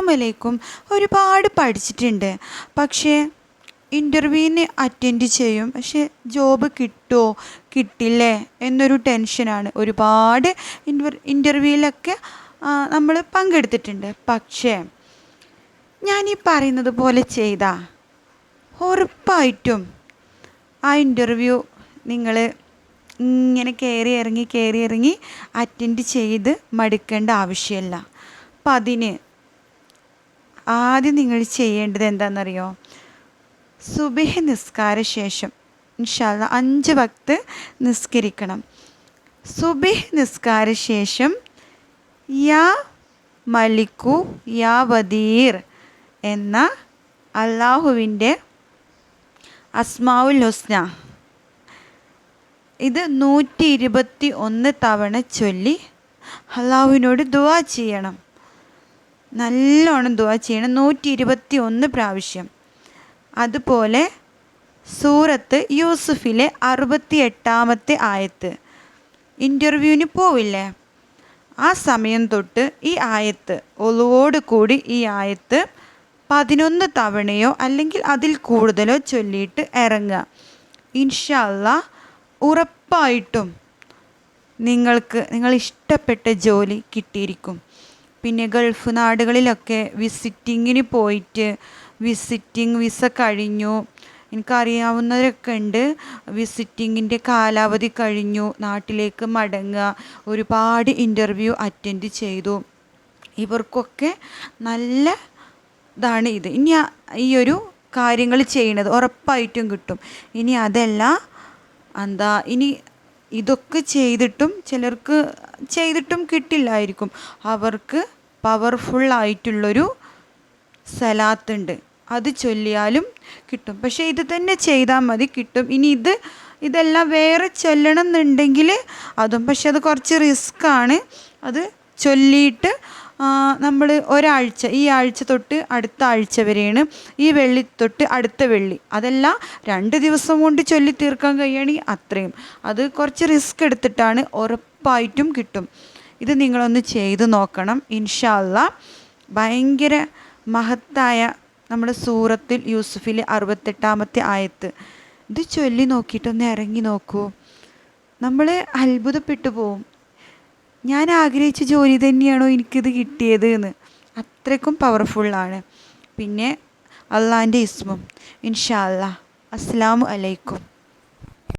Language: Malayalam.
അസ്സലാമലൈക്കും. ഒരുപാട് പഠിച്ചിട്ടുണ്ട്, പക്ഷേ ഇൻ്റർവ്യൂവിന് അറ്റൻഡ് ചെയ്യും, പക്ഷേ ജോബ് കിട്ടുമോ കിട്ടില്ലേ എന്നൊരു ടെൻഷനാണ്. ഒരുപാട് ഇൻ്റർവ്യൂവിലൊക്കെ നമ്മൾ പങ്കെടുത്തിട്ടുണ്ട്. പക്ഷേ ഞാനീ പറയുന്നത് പോലെ ചെയ്താൽ ഉറപ്പായിട്ടും ആ ഇൻ്റർവ്യൂ നിങ്ങൾ ഇങ്ങനെ കയറി ഇറങ്ങി അറ്റൻഡ് ചെയ്ത് മടുക്കേണ്ട ആവശ്യമില്ല. അപ്പം അതിന് ആദ്യം നിങ്ങൾ ചെയ്യേണ്ടത് എന്താണെന്നറിയോ? സുബഹി നിസ്കാര ശേഷം ഇൻഷാ അല്ലാ 5 വക്ത് നിസ്കരിക്കണം. സുബഹി നിസ്കാര ശേഷം യാ മലിക്കു യാ വദീർ എന്ന അള്ളാഹുവിൻ്റെ അസ്മാഉൽ ഹുസ്ന ഇത് 121 തവണ ചൊല്ലി അള്ളാഹുവിനോട് ദുആ ചെയ്യണം. നല്ലോണം ദുആ ചെയ്യണം, 121 പ്രാവശ്യം. അതുപോലെ സൂറത്ത് യൂസുഫിലെ 68-ാമത്തെ ആയത്ത് ഇൻ്റർവ്യൂവിന് പോവില്ലേ, ആ സമയം തൊട്ട് ഈ ആയത്ത് ഒളുവോട് കൂടി ഈ ആയത്ത് 11 തവണയോ അല്ലെങ്കിൽ അതിൽ കൂടുതലോ ചൊല്ലിയിട്ട് ഇറങ്ങുക. ഇൻഷാ അല്ലാ ഉറപ്പായിട്ടും നിങ്ങൾ ഇഷ്ടപ്പെട്ട ജോലി കിട്ടിയിരിക്കും. പിന്നെ ഗൾഫ് നാടുകളിലൊക്കെ വിസിറ്റിങ്ങിന് പോയിട്ട് വിസിറ്റിംഗ് വിസ കഴിഞ്ഞു, എനിക്കറിയാവുന്നവരൊക്കെ ഉണ്ട്, വിസിറ്റിങ്ങിൻ്റെ കാലാവധി കഴിഞ്ഞു, നാട്ടിലേക്ക് മടങ്ങുക, ഒരുപാട് ഇൻ്റർവ്യൂ അറ്റൻഡ് ചെയ്തു. ഇവർക്കൊക്കെ നല്ല ഇതാണ് ഇത്. ഇനി ഈ ഒരു കാര്യങ്ങൾ ചെയ്യണത് ഉറപ്പായിട്ടും കിട്ടും. ഇനി അതല്ല ഇനി ഇതൊക്കെ ചെയ്തിട്ടും ചിലർക്ക് ചെയ്തിട്ടും കിട്ടില്ലായിരിക്കും. അവർക്ക് പവർഫുള്ളായിട്ടുള്ളൊരു സലാത്തുണ്ട്, അത് ചൊല്ലിയാലും കിട്ടും. പക്ഷേ ഇത് തന്നെ ചെയ്താൽ മതി, കിട്ടും. ഇനി ഇതെല്ലാം വേറെ ചൊല്ലണം എന്നുണ്ടെങ്കിൽ അതും, പക്ഷെ അത് കുറച്ച് റിസ്ക്കാണ്. അത് ചൊല്ലിയിട്ട് നമ്മൾ ഒരാഴ്ച, ഈ ആഴ്ച തൊട്ട് അടുത്ത ആഴ്ച വരെയാണ്, ഈ വെള്ളി തൊട്ട് അടുത്ത വെള്ളി, അതെല്ലാം 2 ദിവസം കൊണ്ട് ചൊല്ലി തീർക്കാൻ കഴിയുകയാണെങ്കിൽ അത്രയും. അത് കുറച്ച് റിസ്ക് എടുത്തിട്ടാണ്, ഉറപ്പായിട്ടും കിട്ടും. ഇത് നിങ്ങളൊന്ന് ചെയ്ത് നോക്കണം. ഇൻഷാ അല്ലാ ഭയങ്കര മഹത്തായ നമ്മുടെ സൂറത്തുൽ യൂസുഫിലെ 68-ാമത്തെ ആയത്ത് ഇത് ചൊല്ലി നോക്കിയിട്ടൊന്ന് ഇറങ്ങി നോക്കൂ, നമ്മൾ അത്ഭുതപ്പെട്ടു പോവും. ഞാൻ ആഗ്രഹിച്ച ജോലി തന്നെയാണോ എനിക്കിത് കിട്ടിയത് എന്ന്, അത്രയ്ക്കും പവർഫുള്ളാണ്. പിന്നെ അള്ളാൻ്റെ ഇസ്മും. ഇൻഷാ അല്ലാ. അസ്സലാമു അലൈക്കും.